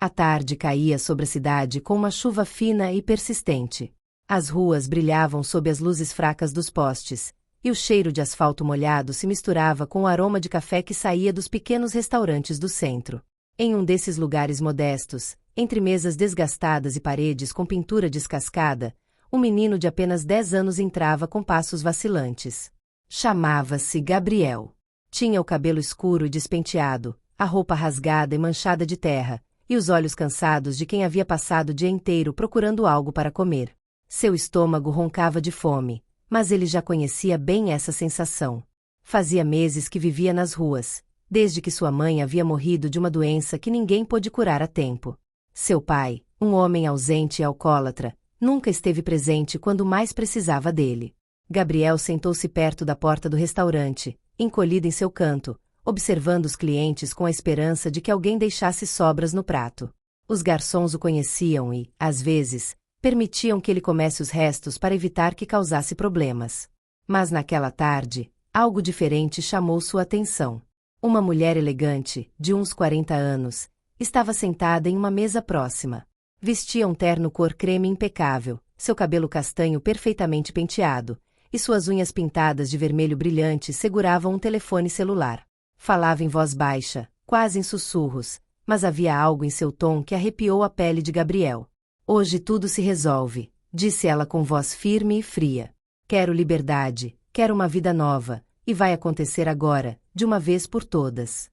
A tarde caía sobre a cidade com uma chuva fina e persistente. As ruas brilhavam sob as luzes fracas dos postes, e o cheiro de asfalto molhado se misturava com o aroma de café que saía dos pequenos restaurantes do centro. Em um desses lugares modestos, entre mesas desgastadas e paredes com pintura descascada, um menino de apenas 10 anos entrava com passos vacilantes. Chamava-se Gabriel. Tinha o cabelo escuro e despenteado, a roupa rasgada e manchada de terra, e os olhos cansados de quem havia passado o dia inteiro procurando algo para comer. Seu estômago roncava de fome, mas ele já conhecia bem essa sensação. Fazia meses que vivia nas ruas, desde que sua mãe havia morrido de uma doença que ninguém pôde curar a tempo. Seu pai, um homem ausente e alcoólatra, nunca esteve presente quando mais precisava dele. Gabriel sentou-se perto da porta do restaurante, encolhido em seu canto, observando os clientes com a esperança de que alguém deixasse sobras no prato. Os garçons o conheciam e, às vezes, permitiam que ele comesse os restos para evitar que causasse problemas. Mas naquela tarde, algo diferente chamou sua atenção. Uma mulher elegante, de uns 40 anos, estava sentada em uma mesa próxima. Vestia um terno cor creme impecável, seu cabelo castanho perfeitamente penteado, e suas unhas pintadas de vermelho brilhante seguravam um telefone celular. Falava em voz baixa, quase em sussurros, mas havia algo em seu tom que arrepiou a pele de Gabriel. Hoje tudo se resolve, disse ela com voz firme e fria. Quero liberdade, quero uma vida nova, e vai acontecer agora, de uma vez por todas.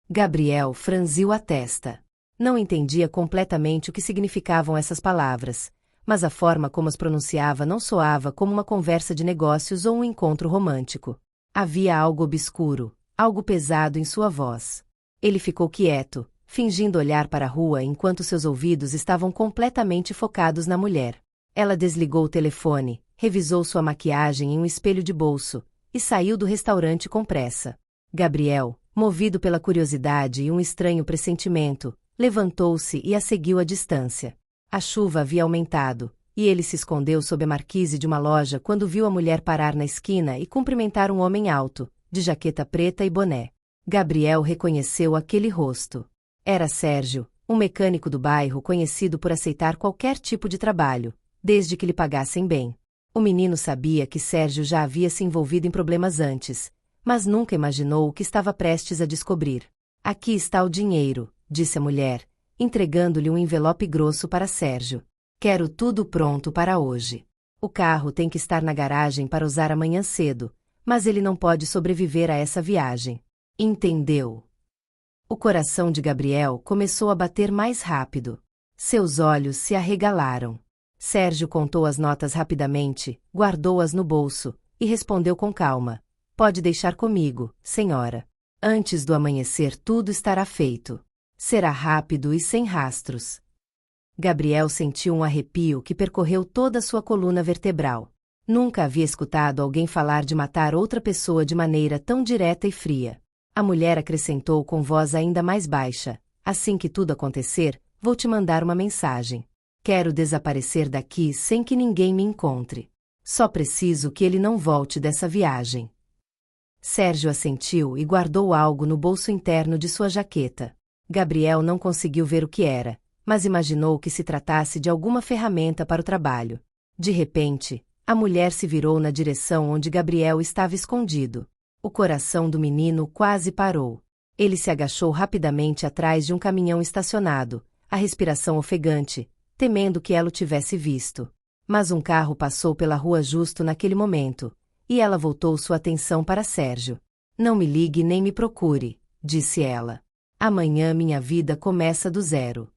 Gabriel franziu a testa. Não entendia completamente o que significavam essas palavras, mas a forma como as pronunciava não soava como uma conversa de negócios ou um encontro romântico. Havia algo obscuro, algo pesado em sua voz. Ele ficou quieto, fingindo olhar para a rua enquanto seus ouvidos estavam completamente focados na mulher. Ela desligou o telefone, revisou sua maquiagem em um espelho de bolso, e saiu do restaurante com pressa. Gabriel, movido pela curiosidade e um estranho pressentimento, levantou-se e a seguiu à distância. A chuva havia aumentado, e ele se escondeu sob a marquise de uma loja quando viu a mulher parar na esquina e cumprimentar um homem alto, de jaqueta preta e boné. Gabriel reconheceu aquele rosto. Era Sérgio, um mecânico do bairro conhecido por aceitar qualquer tipo de trabalho, desde que lhe pagassem bem. O menino sabia que Sérgio já havia se envolvido em problemas antes, mas nunca imaginou o que estava prestes a descobrir. Aqui está o dinheiro, disse a mulher, entregando-lhe um envelope grosso para Sérgio. Quero tudo pronto para hoje. O carro tem que estar na garagem para usar amanhã cedo, mas ele não pode sobreviver a essa viagem. Entendeu? O coração de Gabriel começou a bater mais rápido. Seus olhos se arregalaram. Sérgio contou as notas rapidamente, guardou-as no bolso, e respondeu com calma. Pode deixar comigo, senhora. Antes do amanhecer tudo estará feito. Será rápido e sem rastros. Gabriel sentiu um arrepio que percorreu toda a sua coluna vertebral. Nunca havia escutado alguém falar de matar outra pessoa de maneira tão direta e fria. A mulher acrescentou com voz ainda mais baixa. Assim que tudo acontecer, vou te mandar uma mensagem. Quero desaparecer daqui sem que ninguém me encontre. Só preciso que ele não volte dessa viagem. Sérgio assentiu e guardou algo no bolso interno de sua jaqueta. Gabriel não conseguiu ver o que era, mas imaginou que se tratasse de alguma ferramenta para o trabalho. De repente, a mulher se virou na direção onde Gabriel estava escondido. O coração do menino quase parou. Ele se agachou rapidamente atrás de um caminhão estacionado, a respiração ofegante, temendo que ela o tivesse visto. Mas um carro passou pela rua justo naquele momento, e ela voltou sua atenção para Sérgio. Não me ligue nem me procure, disse ela. Amanhã minha vida começa do zero.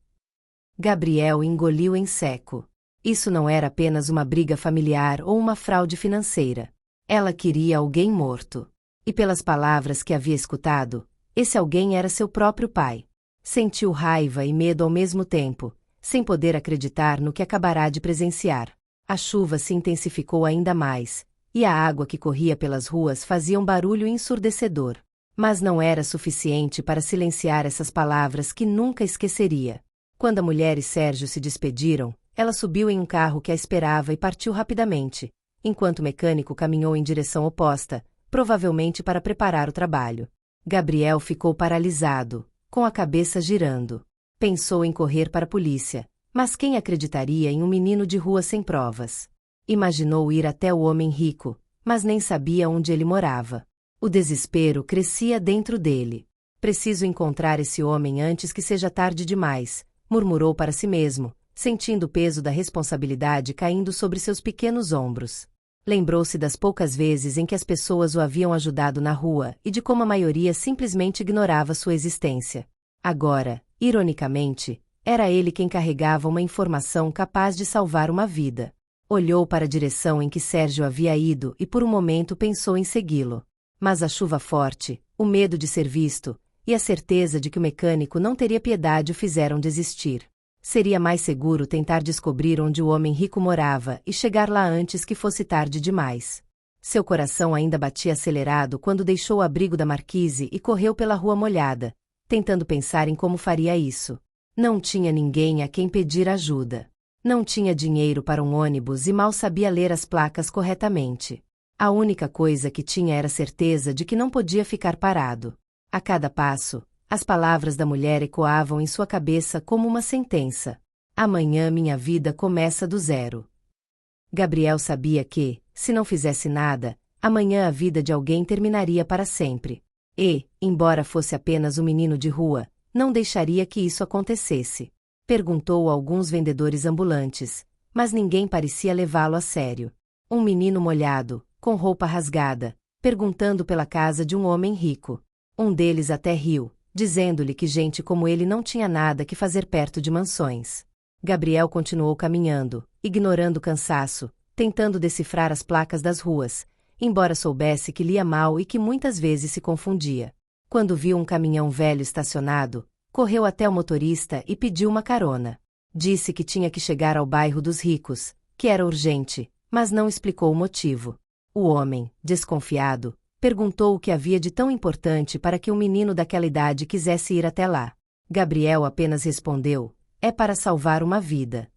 Gabriel engoliu em seco. Isso não era apenas uma briga familiar ou uma fraude financeira. Ela queria alguém morto. E pelas palavras que havia escutado, esse alguém era seu próprio pai. Sentiu raiva e medo ao mesmo tempo, sem poder acreditar no que acabará de presenciar. A chuva se intensificou ainda mais, e a água que corria pelas ruas fazia um barulho ensurdecedor. Mas não era suficiente para silenciar essas palavras que nunca esqueceria. Quando a mulher e Sérgio se despediram, ela subiu em um carro que a esperava e partiu rapidamente, enquanto o mecânico caminhou em direção oposta, provavelmente para preparar o trabalho. Gabriel ficou paralisado, com a cabeça girando. Pensou em correr para a polícia, mas quem acreditaria em um menino de rua sem provas? Imaginou ir até o homem rico, mas nem sabia onde ele morava. O desespero crescia dentro dele. Preciso encontrar esse homem antes que seja tarde demais, murmurou para si mesmo, sentindo o peso da responsabilidade caindo sobre seus pequenos ombros. Lembrou-se das poucas vezes em que as pessoas o haviam ajudado na rua e de como a maioria simplesmente ignorava sua existência. Agora, ironicamente, era ele quem carregava uma informação capaz de salvar uma vida. Olhou para a direção em que Sérgio havia ido e por um momento pensou em segui-lo. Mas a chuva forte, o medo de ser visto, e a certeza de que o mecânico não teria piedade o fizeram desistir. Seria mais seguro tentar descobrir onde o homem rico morava e chegar lá antes que fosse tarde demais. Seu coração ainda batia acelerado quando deixou o abrigo da marquise e correu pela rua molhada, tentando pensar em como faria isso. Não tinha ninguém a quem pedir ajuda. Não tinha dinheiro para um ônibus e mal sabia ler as placas corretamente. A única coisa que tinha era a certeza de que não podia ficar parado. A cada passo, as palavras da mulher ecoavam em sua cabeça como uma sentença. Amanhã minha vida começa do zero. Gabriel sabia que, se não fizesse nada, amanhã a vida de alguém terminaria para sempre. E, embora fosse apenas um menino de rua, não deixaria que isso acontecesse. Perguntou a alguns vendedores ambulantes, mas ninguém parecia levá-lo a sério. Um menino molhado, com roupa rasgada, perguntando pela casa de um homem rico. Um deles até riu, dizendo-lhe que gente como ele não tinha nada que fazer perto de mansões. Gabriel continuou caminhando, ignorando o cansaço, tentando decifrar as placas das ruas, embora soubesse que lia mal e que muitas vezes se confundia. Quando viu um caminhão velho estacionado, correu até o motorista e pediu uma carona. Disse que tinha que chegar ao bairro dos ricos, que era urgente, mas não explicou o motivo. O homem, desconfiado, perguntou o que havia de tão importante para que um menino daquela idade quisesse ir até lá. Gabriel apenas respondeu: é para salvar uma vida.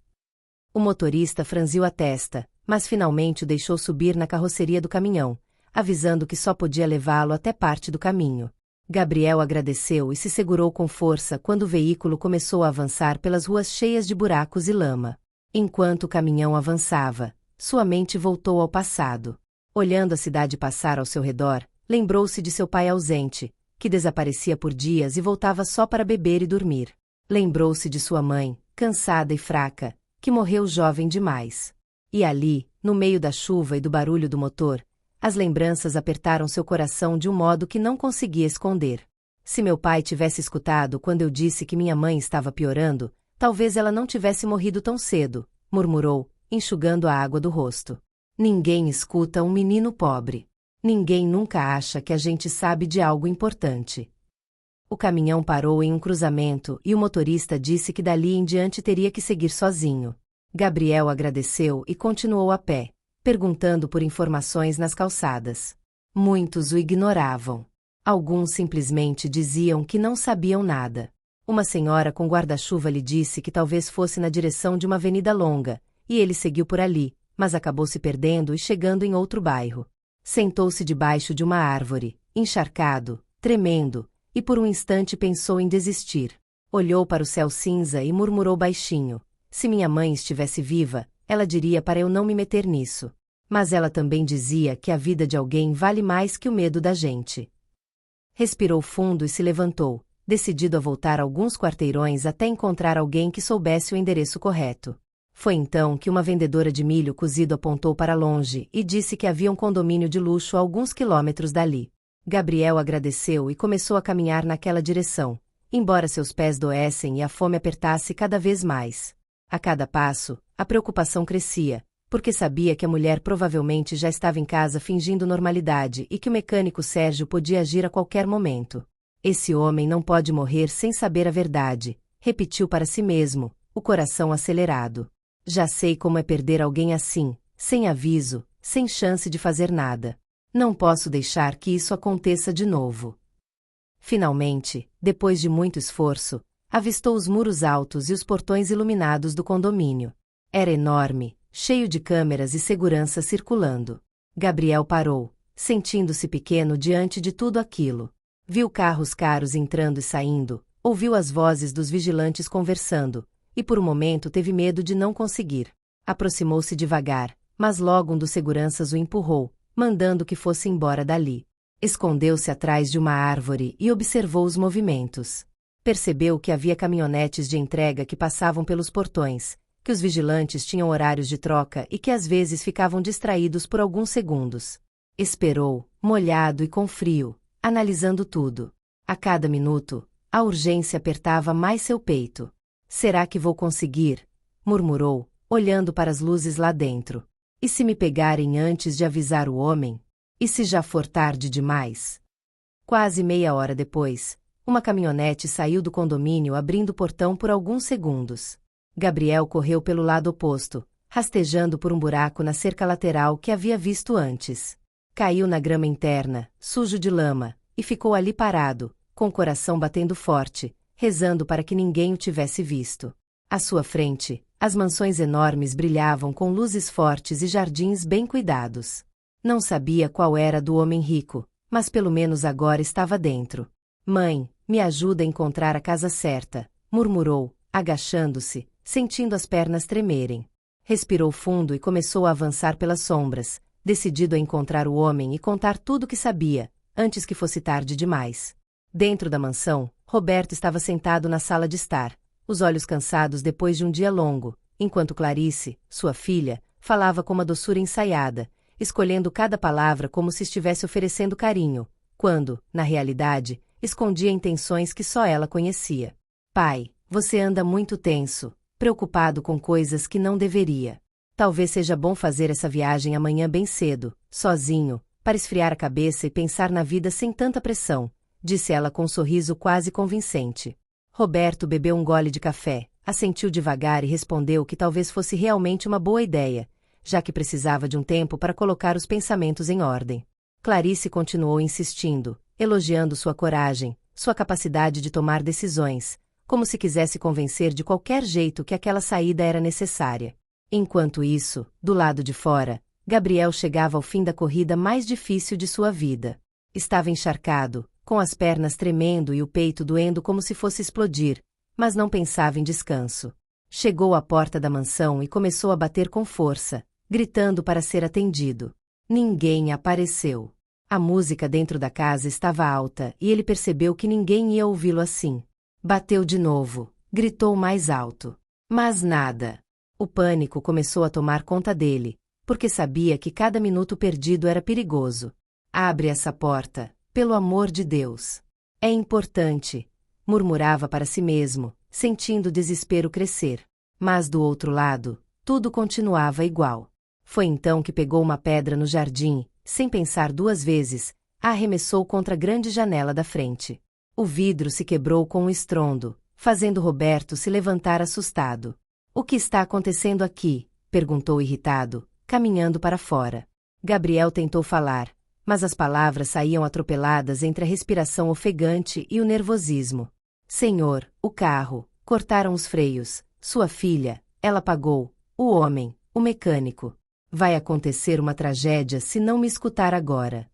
O motorista franziu a testa, mas finalmente o deixou subir na carroceria do caminhão, avisando que só podia levá-lo até parte do caminho. Gabriel agradeceu e se segurou com força quando o veículo começou a avançar pelas ruas cheias de buracos e lama. Enquanto o caminhão avançava, sua mente voltou ao passado. Olhando a cidade passar ao seu redor, lembrou-se de seu pai ausente, que desaparecia por dias e voltava só para beber e dormir. Lembrou-se de sua mãe, cansada e fraca, que morreu jovem demais. E ali, no meio da chuva e do barulho do motor, as lembranças apertaram seu coração de um modo que não conseguia esconder. Se meu pai tivesse escutado quando eu disse que minha mãe estava piorando, talvez ela não tivesse morrido tão cedo, murmurou, enxugando a água do rosto. Ninguém escuta um menino pobre. Ninguém nunca acha que a gente sabe de algo importante. O caminhão parou em um cruzamento e o motorista disse que dali em diante teria que seguir sozinho. Gabriel agradeceu e continuou a pé, perguntando por informações nas calçadas. Muitos o ignoravam. Alguns simplesmente diziam que não sabiam nada. Uma senhora com guarda-chuva lhe disse que talvez fosse na direção de uma avenida longa, e ele seguiu por ali, mas acabou se perdendo e chegando em outro bairro. Sentou-se debaixo de uma árvore, encharcado, tremendo, e por um instante pensou em desistir. Olhou para o céu cinza e murmurou baixinho: se minha mãe estivesse viva, ela diria para eu não me meter nisso. Mas ela também dizia que a vida de alguém vale mais que o medo da gente. Respirou fundo e se levantou, decidido a voltar alguns quarteirões até encontrar alguém que soubesse o endereço correto. Foi então que uma vendedora de milho cozido apontou para longe e disse que havia um condomínio de luxo a alguns quilômetros dali. Gabriel agradeceu e começou a caminhar naquela direção, embora seus pés doessem e a fome apertasse cada vez mais. A cada passo, a preocupação crescia, porque sabia que a mulher provavelmente já estava em casa fingindo normalidade e que o mecânico Sérgio podia agir a qualquer momento. Esse homem não pode morrer sem saber a verdade, repetiu para si mesmo, o coração acelerado. Já sei como é perder alguém assim, sem aviso, sem chance de fazer nada. Não posso deixar que isso aconteça de novo. Finalmente, depois de muito esforço, avistou os muros altos e os portões iluminados do condomínio. Era enorme, cheio de câmeras e segurança circulando. Gabriel parou, sentindo-se pequeno diante de tudo aquilo. Viu carros caros entrando e saindo, Ouviu as vozes dos vigilantes conversando, e por um momento teve medo de não conseguir. Aproximou-se devagar, mas logo um dos seguranças o empurrou, mandando que fosse embora dali. Escondeu-se atrás de uma árvore e observou os movimentos. Percebeu que havia caminhonetes de entrega que passavam pelos portões, que os vigilantes tinham horários de troca e que às vezes ficavam distraídos por alguns segundos. Esperou, molhado e com frio, analisando tudo. A cada minuto, a urgência apertava mais seu peito. Será que vou conseguir? Murmurou, olhando para as luzes lá dentro. E se me pegarem antes de avisar o homem? E se já for tarde demais? Quase meia hora depois, uma caminhonete saiu do condomínio abrindo o portão por alguns segundos. Gabriel correu pelo lado oposto, rastejando por um buraco na cerca lateral que havia visto antes. Caiu na grama interna, sujo de lama, e ficou ali parado, com o coração batendo forte, rezando para que ninguém o tivesse visto. À sua frente, as mansões enormes brilhavam com luzes fortes e jardins bem cuidados. Não sabia qual era a do homem rico, mas pelo menos agora estava dentro. Mãe, me ajuda a encontrar a casa certa, murmurou, agachando-se, sentindo as pernas tremerem. Respirou fundo e começou a avançar pelas sombras, decidido a encontrar o homem e contar tudo o que sabia, antes que fosse tarde demais. Dentro da mansão, Roberto estava sentado na sala de estar, os olhos cansados depois de um dia longo, enquanto Clarice, sua filha, falava com uma doçura ensaiada, escolhendo cada palavra como se estivesse oferecendo carinho, quando, na realidade, escondia intenções que só ela conhecia. Pai, você anda muito tenso, preocupado com coisas que não deveria. Talvez seja bom fazer essa viagem amanhã bem cedo, sozinho, para esfriar a cabeça e pensar na vida sem tanta pressão, disse ela com um sorriso quase convincente. Roberto bebeu um gole de café, assentiu devagar e respondeu que talvez fosse realmente uma boa ideia, já que precisava de um tempo para colocar os pensamentos em ordem. Clarice continuou insistindo, elogiando sua coragem, sua capacidade de tomar decisões, como se quisesse convencer de qualquer jeito que aquela saída era necessária. Enquanto isso, do lado de fora, Gabriel chegava ao fim da corrida mais difícil de sua vida. Estava encharcado, com as pernas tremendo e o peito doendo como se fosse explodir, mas não pensava em descanso. Chegou à porta da mansão e começou a bater com força, gritando para ser atendido. Ninguém apareceu. A música dentro da casa estava alta e ele percebeu que ninguém ia ouvi-lo assim. Bateu de novo, gritou mais alto. Mas nada. O pânico começou a tomar conta dele, porque sabia que cada minuto perdido era perigoso. Abre essa porta, pelo amor de Deus. É importante, murmurava para si mesmo, sentindo o desespero crescer. Mas do outro lado, tudo continuava igual. Foi então que pegou uma pedra no jardim, sem pensar duas vezes, a arremessou contra a grande janela da frente. O vidro se quebrou com um estrondo, fazendo Roberto se levantar assustado. O que está acontecendo aqui? Perguntou irritado, caminhando para fora. Gabriel tentou falar, mas as palavras saíam atropeladas entre a respiração ofegante e o nervosismo. Senhor, o carro, cortaram os freios, sua filha, ela pagou, o homem, o mecânico. Vai acontecer uma tragédia se não me escutar agora.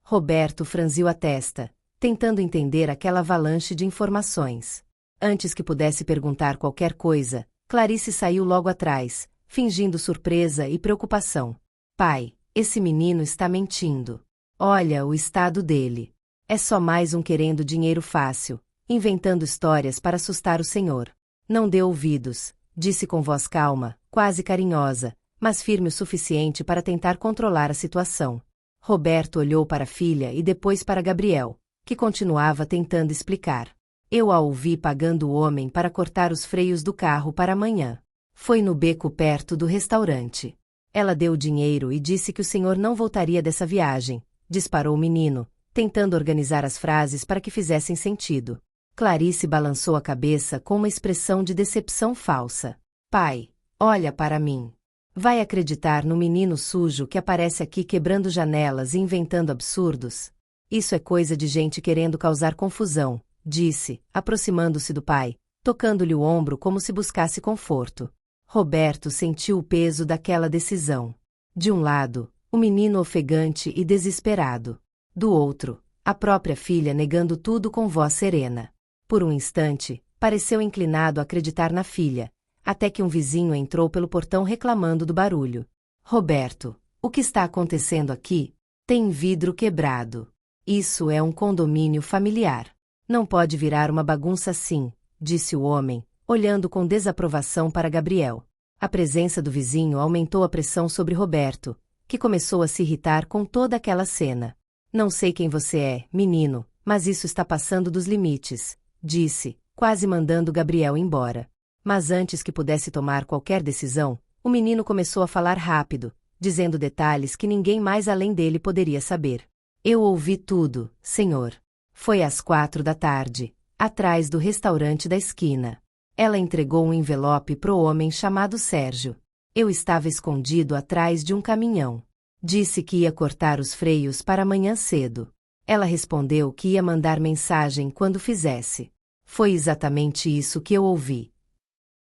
Roberto franziu a testa, tentando entender aquela avalanche de informações. Antes que pudesse perguntar qualquer coisa, Clarice saiu logo atrás, fingindo surpresa e preocupação. Pai, esse menino está mentindo. Olha o estado dele. É só mais um querendo dinheiro fácil, inventando histórias para assustar o senhor. Não dê ouvidos, disse com voz calma, quase carinhosa, mas firme o suficiente para tentar controlar a situação. Roberto olhou para a filha e depois para Gabriel, que continuava tentando explicar. Eu a ouvi pagando o homem para cortar os freios do carro para amanhã. Foi no beco perto do restaurante. Ela deu o dinheiro e disse que o senhor não voltaria dessa viagem, disparou o menino, tentando organizar as frases para que fizessem sentido. Clarice balançou a cabeça com uma expressão de decepção falsa. Pai, olha para mim. Vai acreditar no menino sujo que aparece aqui quebrando janelas e inventando absurdos? Isso é coisa de gente querendo causar confusão, disse, aproximando-se do pai, tocando-lhe o ombro como se buscasse conforto. Roberto sentiu o peso daquela decisão. De um lado, o menino ofegante e desesperado. Do outro, a própria filha negando tudo com voz serena. Por um instante, pareceu inclinado a acreditar na filha, até que um vizinho entrou pelo portão reclamando do barulho. Roberto, o que está acontecendo aqui? Tem vidro quebrado. Isso é um condomínio familiar. Não pode virar uma bagunça assim, disse o homem, olhando com desaprovação para Gabriel. A presença do vizinho aumentou a pressão sobre Roberto, que começou a se irritar com toda aquela cena. Não sei quem você é, menino, mas isso está passando dos limites, disse, quase mandando Gabriel embora. Mas antes que pudesse tomar qualquer decisão, o menino começou a falar rápido, dizendo detalhes que ninguém mais além dele poderia saber. Eu ouvi tudo, senhor. Foi às 4 da tarde, atrás do restaurante da esquina. Ela entregou um envelope pro homem chamado Sérgio. Eu estava escondido atrás de um caminhão. Disse que ia cortar os freios para amanhã cedo. Ela respondeu que ia mandar mensagem quando fizesse. Foi exatamente isso que eu ouvi.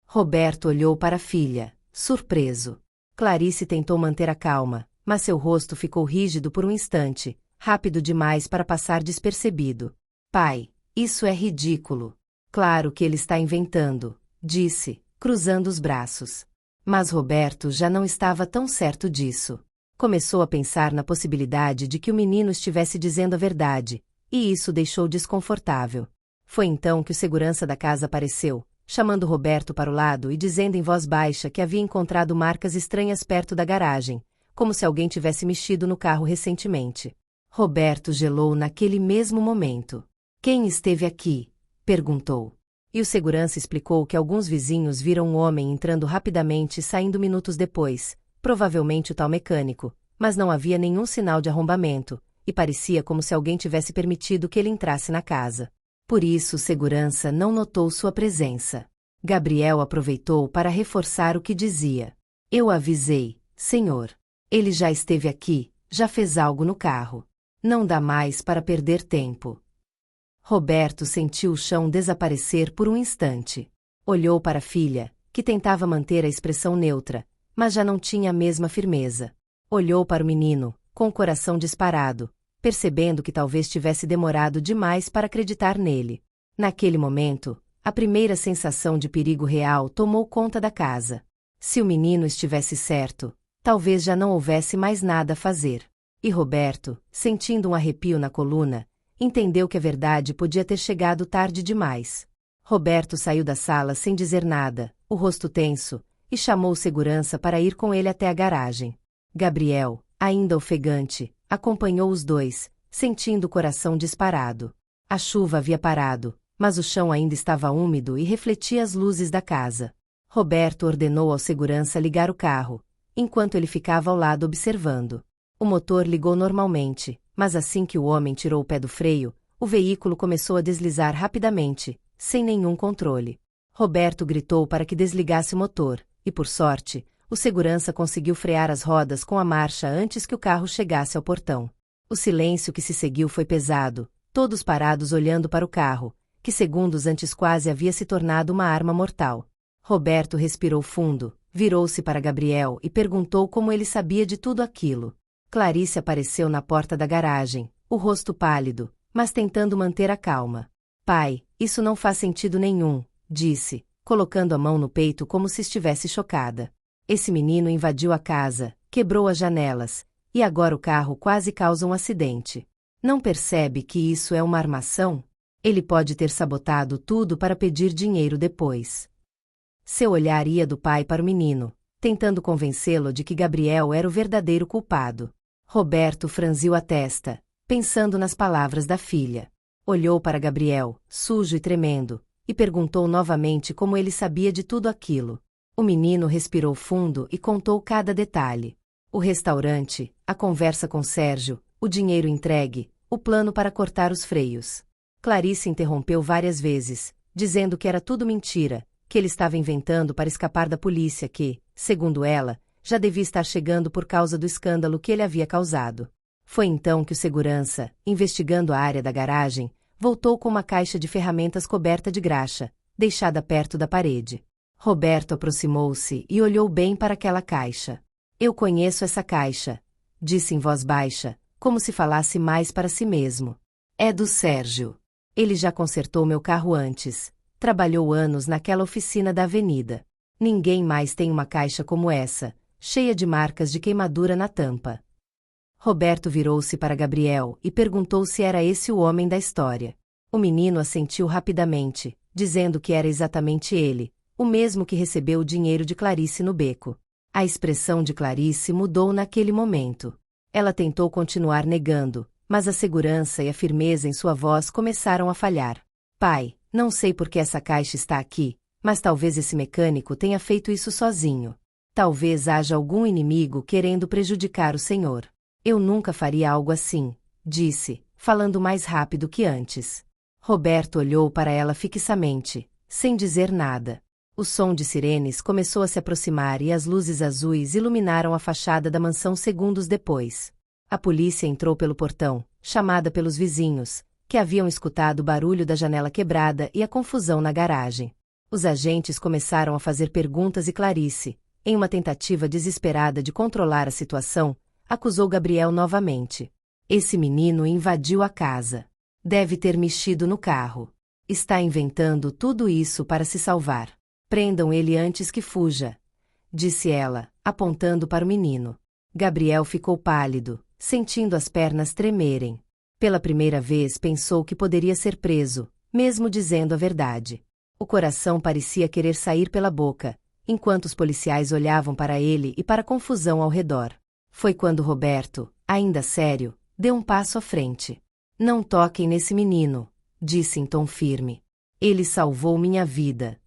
Roberto olhou para a filha, surpreso. Clarice tentou manter a calma, mas seu rosto ficou rígido por um instante, rápido demais para passar despercebido. Pai, isso é ridículo. Claro que ele está inventando, disse, cruzando os braços. Mas Roberto já não estava tão certo disso. Começou a pensar na possibilidade de que o menino estivesse dizendo a verdade, e isso deixou desconfortável. Foi então que o segurança da casa apareceu, chamando Roberto para o lado e dizendo em voz baixa que havia encontrado marcas estranhas perto da garagem, como se alguém tivesse mexido no carro recentemente. Roberto gelou naquele mesmo momento. Quem esteve aqui? Perguntou. E o segurança explicou que alguns vizinhos viram um homem entrando rapidamente e saindo minutos depois, provavelmente o tal mecânico, mas não havia nenhum sinal de arrombamento, e parecia como se alguém tivesse permitido que ele entrasse na casa. Por isso o segurança não notou sua presença. Gabriel aproveitou para reforçar o que dizia. Eu avisei, senhor. Ele já esteve aqui, já fez algo no carro. Não dá mais para perder tempo. Roberto sentiu o chão desaparecer por um instante. Olhou para a filha, que tentava manter a expressão neutra, mas já não tinha a mesma firmeza. Olhou para o menino, com o coração disparado, percebendo que talvez tivesse demorado demais para acreditar nele. Naquele momento, a primeira sensação de perigo real tomou conta da casa. Se o menino estivesse certo, talvez já não houvesse mais nada a fazer. E Roberto, sentindo um arrepio na coluna, entendeu que a verdade podia ter chegado tarde demais. Roberto saiu da sala sem dizer nada, o rosto tenso, e chamou o segurança para ir com ele até a garagem. Gabriel, ainda ofegante, acompanhou os dois, sentindo o coração disparado. A chuva havia parado, mas o chão ainda estava úmido e refletia as luzes da casa. Roberto ordenou ao segurança ligar o carro, enquanto ele ficava ao lado observando. O motor ligou normalmente, mas assim que o homem tirou o pé do freio, o veículo começou a deslizar rapidamente, sem nenhum controle. Roberto gritou para que desligasse o motor, e por sorte, o segurança conseguiu frear as rodas com a marcha antes que o carro chegasse ao portão. O silêncio que se seguiu foi pesado, todos parados olhando para o carro, que segundos antes quase havia se tornado uma arma mortal. Roberto respirou fundo, virou-se para Gabriel e perguntou como ele sabia de tudo aquilo. Clarice apareceu na porta da garagem, o rosto pálido, mas tentando manter a calma. Pai, isso não faz sentido nenhum, disse, colocando a mão no peito como se estivesse chocada. Esse menino invadiu a casa, quebrou as janelas, e agora o carro quase causa um acidente. Não percebe que isso é uma armação? Ele pode ter sabotado tudo para pedir dinheiro depois. Seu olhar ia do pai para o menino, tentando convencê-lo de que Gabriel era o verdadeiro culpado. Roberto franziu a testa, pensando nas palavras da filha. Olhou para Gabriel, sujo e tremendo, e perguntou novamente como ele sabia de tudo aquilo. O menino respirou fundo e contou cada detalhe. O restaurante, a conversa com Sérgio, o dinheiro entregue, o plano para cortar os freios. Clarice interrompeu várias vezes, dizendo que era tudo mentira, que ele estava inventando para escapar da polícia que, segundo ela, já devia estar chegando por causa do escândalo que ele havia causado. Foi então que o segurança, investigando a área da garagem, voltou com uma caixa de ferramentas coberta de graxa, deixada perto da parede. Roberto aproximou-se e olhou bem para aquela caixa. Eu conheço essa caixa, disse em voz baixa, como se falasse mais para si mesmo. É do Sérgio. Ele já consertou meu carro antes. Trabalhou anos naquela oficina da avenida. Ninguém mais tem uma caixa como essa, cheia de marcas de queimadura na tampa. Roberto virou-se para Gabriel e perguntou se era esse o homem da história. O menino assentiu rapidamente, dizendo que era exatamente ele, o mesmo que recebeu o dinheiro de Clarice no beco. A expressão de Clarice mudou naquele momento. Ela tentou continuar negando, mas a segurança e a firmeza em sua voz começaram a falhar. Pai, não sei por que essa caixa está aqui, mas talvez esse mecânico tenha feito isso sozinho. Talvez haja algum inimigo querendo prejudicar o senhor. Eu nunca faria algo assim, disse, falando mais rápido que antes. Roberto olhou para ela fixamente, sem dizer nada. O som de sirenes começou a se aproximar e as luzes azuis iluminaram a fachada da mansão segundos depois. A polícia entrou pelo portão, chamada pelos vizinhos, que haviam escutado o barulho da janela quebrada e a confusão na garagem. Os agentes começaram a fazer perguntas e Clarice, em uma tentativa desesperada de controlar a situação, acusou Gabriel novamente. Esse menino invadiu a casa. Deve ter mexido no carro. Está inventando tudo isso para se salvar. Prendam ele antes que fuja, disse ela, apontando para o menino. Gabriel ficou pálido, sentindo as pernas tremerem. Pela primeira vez pensou que poderia ser preso, mesmo dizendo a verdade. O coração parecia querer sair pela boca, enquanto os policiais olhavam para ele e para a confusão ao redor. Foi quando Roberto, ainda sério, deu um passo à frente. Não toquem nesse menino, disse em tom firme. Ele salvou minha vida.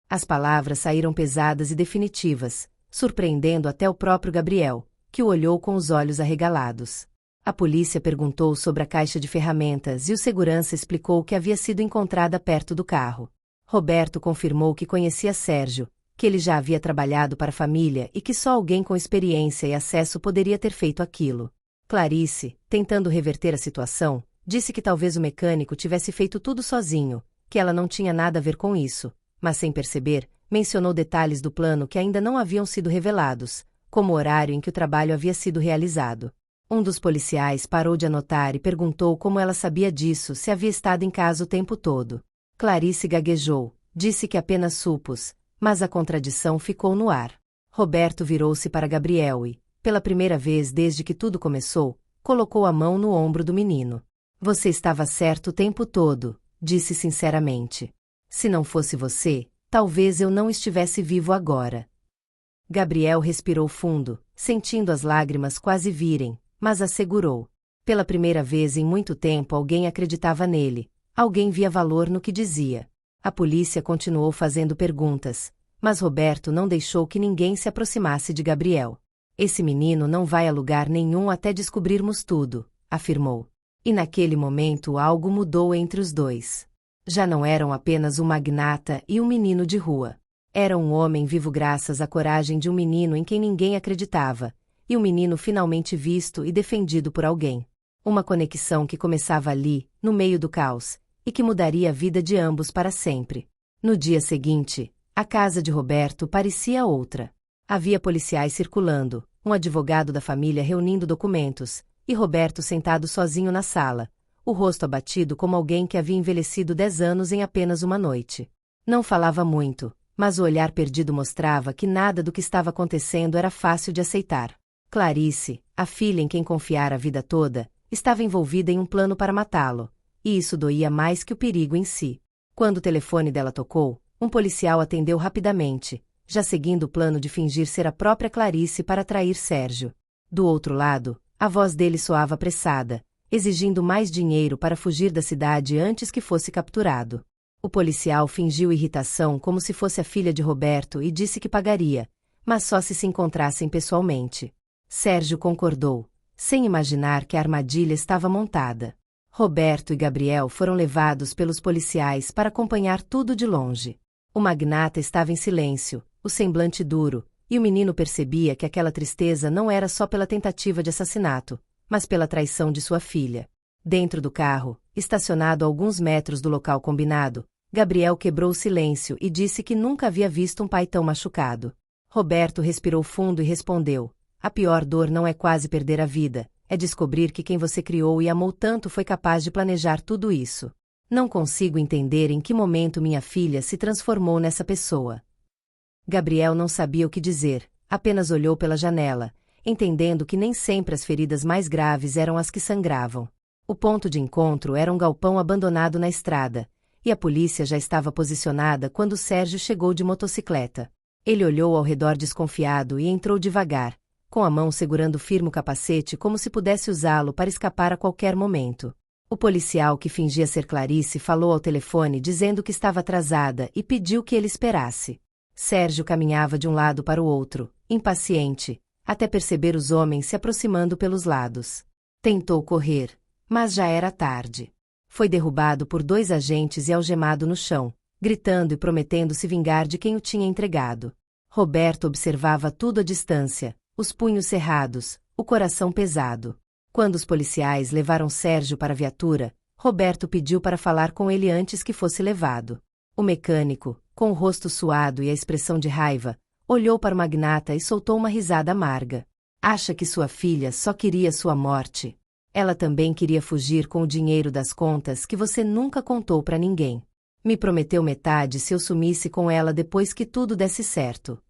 As palavras saíram pesadas e definitivas, surpreendendo até o próprio Gabriel, que o olhou com os olhos arregalados. A polícia perguntou sobre a caixa de ferramentas e o segurança explicou que havia sido encontrada perto do carro. Roberto confirmou que conhecia Sérgio, que ele já havia trabalhado para a família e que só alguém com experiência e acesso poderia ter feito aquilo. Clarice, tentando reverter a situação, disse que talvez o mecânico tivesse feito tudo sozinho, que ela não tinha nada a ver com isso, mas sem perceber, mencionou detalhes do plano que ainda não haviam sido revelados, como o horário em que o trabalho havia sido realizado. Um dos policiais parou de anotar e perguntou como ela sabia disso se havia estado em casa o tempo todo. Clarice gaguejou, disse que apenas supôs, mas a contradição ficou no ar. Roberto virou-se para Gabriel e, pela primeira vez desde que tudo começou, colocou a mão no ombro do menino. Você estava certo o tempo todo, disse sinceramente. Se não fosse você, talvez eu não estivesse vivo agora. Gabriel respirou fundo, sentindo as lágrimas quase virem, mas assegurou. Pela primeira vez em muito tempo alguém acreditava nele, alguém via valor no que dizia. A polícia continuou fazendo perguntas, mas Roberto não deixou que ninguém se aproximasse de Gabriel. Esse menino não vai a lugar nenhum até descobrirmos tudo, afirmou. E naquele momento algo mudou entre os dois. Já não eram apenas um magnata e um menino de rua. Era um homem vivo graças à coragem de um menino em quem ninguém acreditava, e um menino finalmente visto e defendido por alguém. Uma conexão que começava ali, no meio do caos, e que mudaria a vida de ambos para sempre. No dia seguinte, a casa de Roberto parecia outra. Havia policiais circulando, um advogado da família reunindo documentos, e Roberto sentado sozinho na sala, o rosto abatido como alguém que havia envelhecido 10 anos em apenas uma noite. Não falava muito, mas o olhar perdido mostrava que nada do que estava acontecendo era fácil de aceitar. Clarice, a filha em quem confiara a vida toda, estava envolvida em um plano para matá-lo, e isso doía mais que o perigo em si. Quando o telefone dela tocou, um policial atendeu rapidamente, já seguindo o plano de fingir ser a própria Clarice para atrair Sérgio. Do outro lado, a voz dele soava apressada, exigindo mais dinheiro para fugir da cidade antes que fosse capturado. O policial fingiu irritação como se fosse a filha de Roberto e disse que pagaria, mas só se encontrassem pessoalmente. Sérgio concordou, sem imaginar que a armadilha estava montada. Roberto e Gabriel foram levados pelos policiais para acompanhar tudo de longe. O magnata estava em silêncio, o semblante duro, e o menino percebia que aquela tristeza não era só pela tentativa de assassinato, mas pela traição de sua filha. Dentro do carro, estacionado a alguns metros do local combinado, Gabriel quebrou o silêncio e disse que nunca havia visto um pai tão machucado. Roberto respirou fundo e respondeu: a pior dor não é quase perder a vida, é descobrir que quem você criou e amou tanto foi capaz de planejar tudo isso. Não consigo entender em que momento minha filha se transformou nessa pessoa. Gabriel não sabia o que dizer, apenas olhou pela janela, entendendo que nem sempre as feridas mais graves eram as que sangravam. O ponto de encontro era um galpão abandonado na estrada, e a polícia já estava posicionada quando Sérgio chegou de motocicleta. Ele olhou ao redor desconfiado e entrou devagar, com a mão segurando firme o capacete como se pudesse usá-lo para escapar a qualquer momento. O policial que fingia ser Clarice falou ao telefone dizendo que estava atrasada e pediu que ele esperasse. Sérgio caminhava de um lado para o outro, impaciente, até perceber os homens se aproximando pelos lados. Tentou correr, mas já era tarde. Foi derrubado por 2 agentes e algemado no chão, gritando e prometendo se vingar de quem o tinha entregado. Roberto observava tudo à distância, os punhos cerrados, o coração pesado. Quando os policiais levaram Sérgio para a viatura, Roberto pediu para falar com ele antes que fosse levado. O mecânico, com o rosto suado e a expressão de raiva, olhou para o magnata e soltou uma risada amarga. Acha que sua filha só queria sua morte? Ela também queria fugir com o dinheiro das contas que você nunca contou para ninguém. Me prometeu metade se eu sumisse com ela depois que tudo desse certo.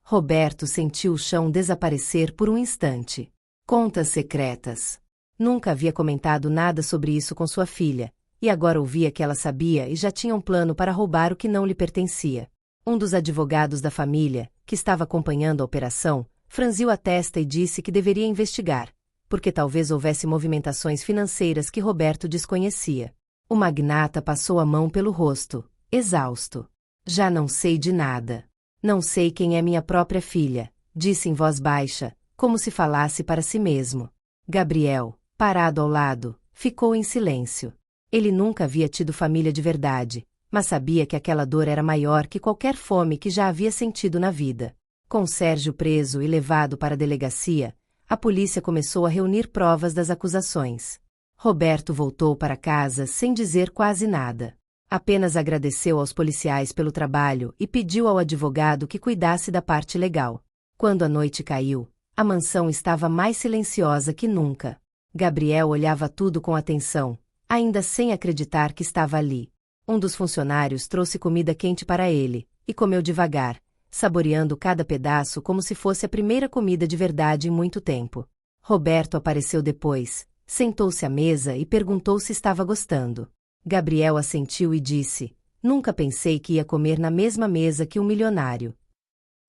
Roberto sentiu o chão desaparecer por um instante. Contas secretas. Nunca havia comentado nada sobre isso com sua filha, e agora ouvia que ela sabia e já tinha um plano para roubar o que não lhe pertencia. Um dos advogados da família, que estava acompanhando a operação, franziu a testa e disse que deveria investigar, porque talvez houvesse movimentações financeiras que Roberto desconhecia. O magnata passou a mão pelo rosto, exausto. Já não sei de nada. Não sei quem é minha própria filha, disse em voz baixa, como se falasse para si mesmo. Gabriel, parado ao lado, ficou em silêncio. Ele nunca havia tido família de verdade, mas sabia que aquela dor era maior que qualquer fome que já havia sentido na vida. Com Sérgio preso e levado para a delegacia, a polícia começou a reunir provas das acusações. Roberto voltou para casa sem dizer quase nada. Apenas agradeceu aos policiais pelo trabalho e pediu ao advogado que cuidasse da parte legal. Quando a noite caiu, a mansão estava mais silenciosa que nunca. Gabriel olhava tudo com atenção, ainda sem acreditar que estava ali. Um dos funcionários trouxe comida quente para ele, e comeu devagar, saboreando cada pedaço como se fosse a primeira comida de verdade em muito tempo. Roberto apareceu depois, sentou-se à mesa e perguntou se estava gostando. Gabriel assentiu e disse: "Nunca pensei que ia comer na mesma mesa que um milionário."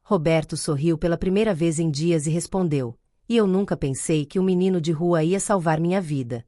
Roberto sorriu pela primeira vez em dias e respondeu: "E eu nunca pensei que um menino de rua ia salvar minha vida."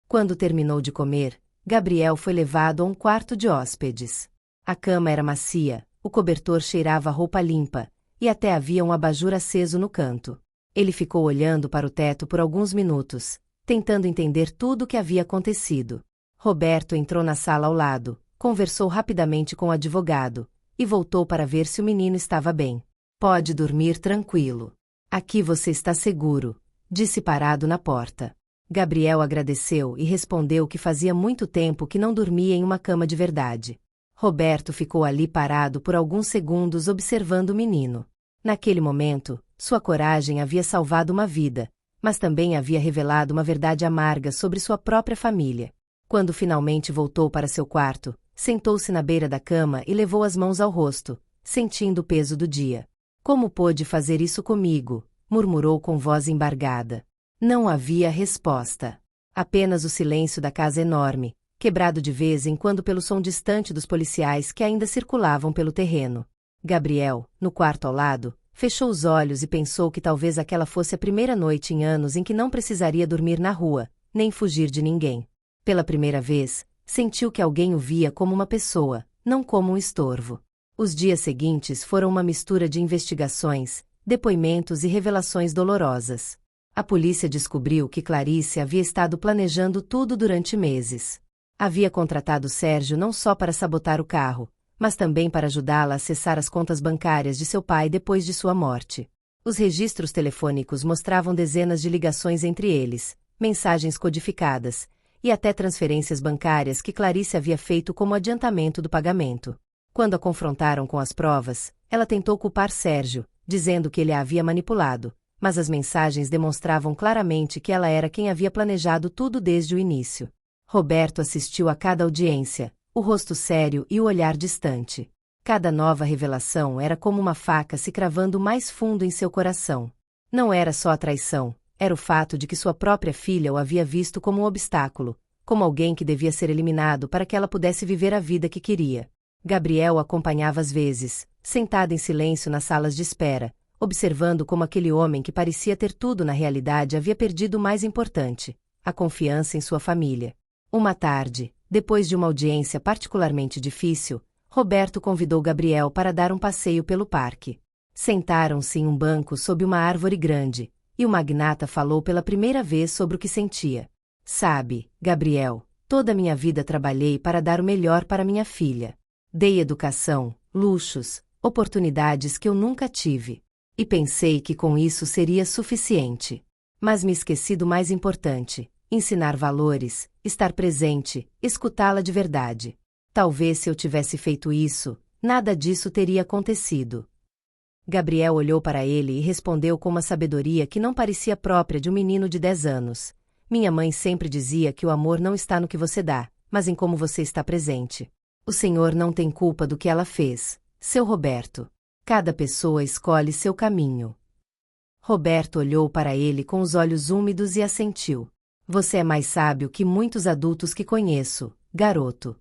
Quando terminou de comer, Gabriel foi levado a um quarto de hóspedes. A cama era macia, o cobertor cheirava a roupa limpa, e até havia um abajur aceso no canto. Ele ficou olhando para o teto por alguns minutos, tentando entender tudo o que havia acontecido. Roberto entrou na sala ao lado, conversou rapidamente com o advogado, e voltou para ver se o menino estava bem. "Pode dormir tranquilo. Aqui você está seguro", disse parado na porta. Gabriel agradeceu e respondeu que fazia muito tempo que não dormia em uma cama de verdade. Roberto ficou ali parado por alguns segundos observando o menino. Naquele momento, sua coragem havia salvado uma vida, mas também havia revelado uma verdade amarga sobre sua própria família. Quando finalmente voltou para seu quarto, sentou-se na beira da cama e levou as mãos ao rosto, sentindo o peso do dia. "Como pôde fazer isso comigo?", murmurou com voz embargada. Não havia resposta. Apenas o silêncio da casa enorme, quebrado de vez em quando pelo som distante dos policiais que ainda circulavam pelo terreno. Gabriel, no quarto ao lado, fechou os olhos e pensou que talvez aquela fosse a primeira noite em anos em que não precisaria dormir na rua, nem fugir de ninguém. Pela primeira vez, sentiu que alguém o via como uma pessoa, não como um estorvo. Os dias seguintes foram uma mistura de investigações, depoimentos e revelações dolorosas. A polícia descobriu que Clarice havia estado planejando tudo durante meses. Havia contratado Sérgio não só para sabotar o carro, mas também para ajudá-la a acessar as contas bancárias de seu pai depois de sua morte. Os registros telefônicos mostravam dezenas de ligações entre eles, mensagens codificadas, e até transferências bancárias que Clarice havia feito como adiantamento do pagamento. Quando a confrontaram com as provas, ela tentou culpar Sérgio, dizendo que ele a havia manipulado, mas as mensagens demonstravam claramente que ela era quem havia planejado tudo desde o início. Roberto assistiu a cada audiência, o rosto sério e o olhar distante. Cada nova revelação era como uma faca se cravando mais fundo em seu coração. Não era só a traição, era o fato de que sua própria filha o havia visto como um obstáculo, como alguém que devia ser eliminado para que ela pudesse viver a vida que queria. Gabriel o acompanhava às vezes, sentado em silêncio nas salas de espera, observando como aquele homem que parecia ter tudo na realidade havia perdido o mais importante, a confiança em sua família. Uma tarde, depois de uma audiência particularmente difícil, Roberto convidou Gabriel para dar um passeio pelo parque. Sentaram-se em um banco sob uma árvore grande, e o magnata falou pela primeira vez sobre o que sentia. Sabe, Gabriel, toda a minha vida trabalhei para dar o melhor para minha filha. Dei educação, luxos, oportunidades que eu nunca tive. E pensei que com isso seria suficiente. Mas me esqueci do mais importante: ensinar valores, estar presente, escutá-la de verdade. Talvez se eu tivesse feito isso, nada disso teria acontecido. Gabriel olhou para ele e respondeu com uma sabedoria que não parecia própria de um menino de 10 anos. Minha mãe sempre dizia que o amor não está no que você dá, mas em como você está presente. O Senhor não tem culpa do que ela fez, seu Roberto. Cada pessoa escolhe seu caminho. Roberto olhou para ele com os olhos úmidos e assentiu. Você é mais sábio que muitos adultos que conheço, garoto.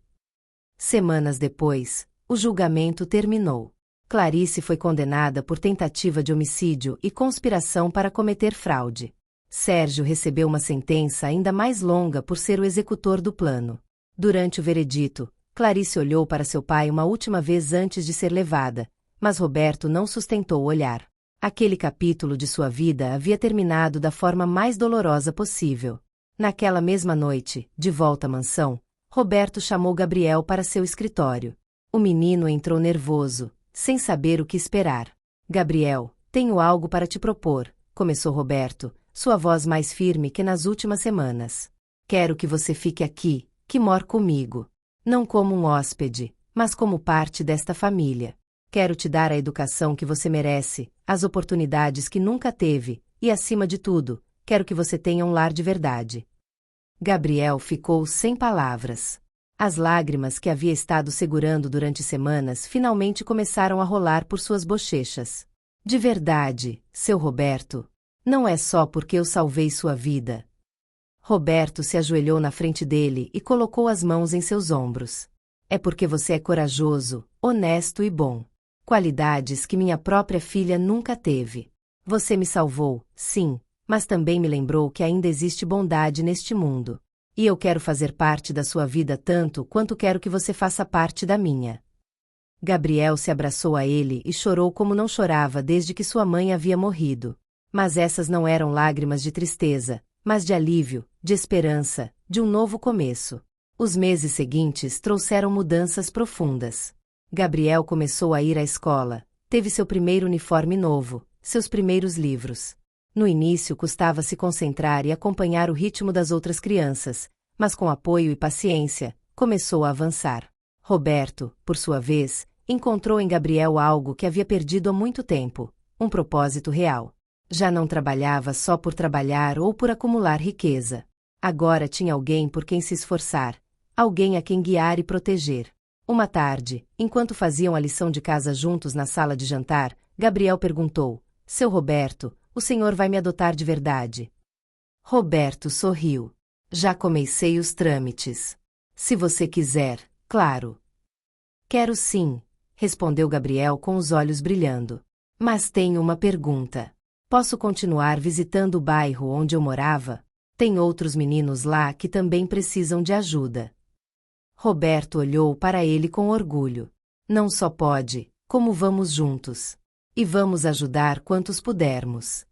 Semanas depois, o julgamento terminou. Clarice foi condenada por tentativa de homicídio e conspiração para cometer fraude. Sérgio recebeu uma sentença ainda mais longa por ser o executor do plano. Durante o veredito, Clarice olhou para seu pai uma última vez antes de ser levada, mas Roberto não sustentou o olhar. Aquele capítulo de sua vida havia terminado da forma mais dolorosa possível. Naquela mesma noite, de volta à mansão, Roberto chamou Gabriel para seu escritório. O menino entrou nervoso, sem saber o que esperar. Gabriel, tenho algo para te propor, começou Roberto, sua voz mais firme que nas últimas semanas. Quero que você fique aqui, que mora comigo. Não como um hóspede, mas como parte desta família. Quero te dar a educação que você merece, as oportunidades que nunca teve, e acima de tudo, quero que você tenha um lar de verdade. Gabriel ficou sem palavras. As lágrimas que havia estado segurando durante semanas finalmente começaram a rolar por suas bochechas. De verdade, seu Roberto. Não é só porque eu salvei sua vida. Roberto se ajoelhou na frente dele e colocou as mãos em seus ombros. É porque você é corajoso, honesto e bom. Qualidades que minha própria filha nunca teve. Você me salvou, sim, mas também me lembrou que ainda existe bondade neste mundo. E eu quero fazer parte da sua vida tanto quanto quero que você faça parte da minha. Gabriel se abraçou a ele e chorou como não chorava desde que sua mãe havia morrido. Mas essas não eram lágrimas de tristeza, mas de alívio, de esperança, de um novo começo. Os meses seguintes trouxeram mudanças profundas. Gabriel começou a ir à escola, teve seu primeiro uniforme novo, seus primeiros livros. No início custava se concentrar e acompanhar o ritmo das outras crianças, mas com apoio e paciência, começou a avançar. Roberto, por sua vez, encontrou em Gabriel algo que havia perdido há muito tempo, um propósito real. Já não trabalhava só por trabalhar ou por acumular riqueza. Agora tinha alguém por quem se esforçar, alguém a quem guiar e proteger. Uma tarde, enquanto faziam a lição de casa juntos na sala de jantar, Gabriel perguntou: Seu Roberto, o senhor vai me adotar de verdade? Roberto sorriu. Já comecei os trâmites. Se você quiser, claro. Quero sim, respondeu Gabriel com os olhos brilhando. Mas tenho uma pergunta. Posso continuar visitando o bairro onde eu morava? Tem outros meninos lá que também precisam de ajuda. Roberto olhou para ele com orgulho. Não só pode, como vamos juntos. E vamos ajudar quantos pudermos.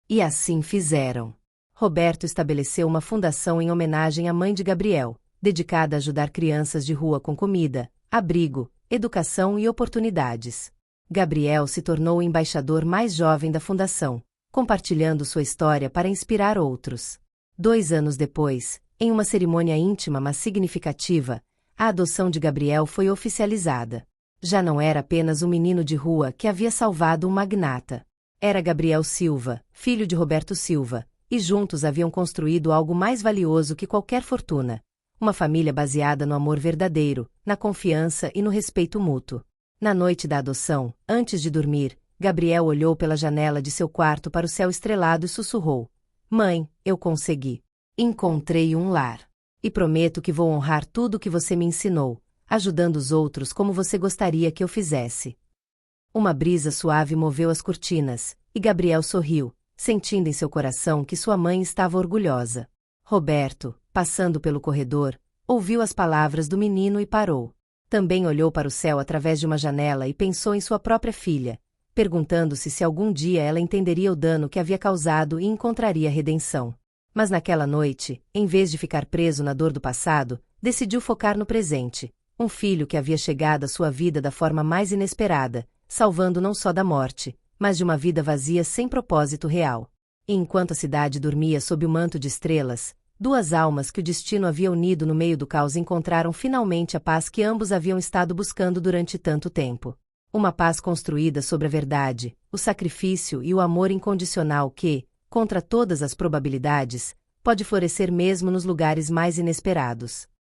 E assim fizeram. Roberto estabeleceu uma fundação em homenagem à mãe de Gabriel, dedicada a ajudar crianças de rua com comida, abrigo, educação e oportunidades. Gabriel se tornou o embaixador mais jovem da fundação, compartilhando sua história para inspirar outros. 2 anos depois, em uma cerimônia íntima mas significativa, a adoção de Gabriel foi oficializada. Já não era apenas um menino de rua que havia salvado um magnata. Era Gabriel Silva, filho de Roberto Silva, e juntos haviam construído algo mais valioso que qualquer fortuna: Uma família baseada no amor verdadeiro, na confiança e no respeito mútuo. Na noite da adoção, antes de dormir, Gabriel olhou pela janela de seu quarto para o céu estrelado e sussurrou: Mãe, eu consegui. Encontrei um lar. E prometo que vou honrar tudo o que você me ensinou, ajudando os outros como você gostaria que eu fizesse. Uma brisa suave moveu as cortinas, e Gabriel sorriu, sentindo em seu coração que sua mãe estava orgulhosa. Roberto, passando pelo corredor, ouviu as palavras do menino e parou. Também olhou para o céu através de uma janela e pensou em sua própria filha, perguntando-se se algum dia ela entenderia o dano que havia causado e encontraria redenção. Mas naquela noite, em vez de ficar preso na dor do passado, decidiu focar no presente, um filho que havia chegado à sua vida da forma mais inesperada, salvando não só da morte, mas de uma vida vazia sem propósito real. E enquanto a cidade dormia sob o manto de estrelas, duas almas que o destino havia unido no meio do caos encontraram finalmente a paz que ambos haviam estado buscando durante tanto tempo. Uma paz construída sobre a verdade, o sacrifício e o amor incondicional que, contra todas as probabilidades, pode florescer mesmo nos lugares mais inesperados.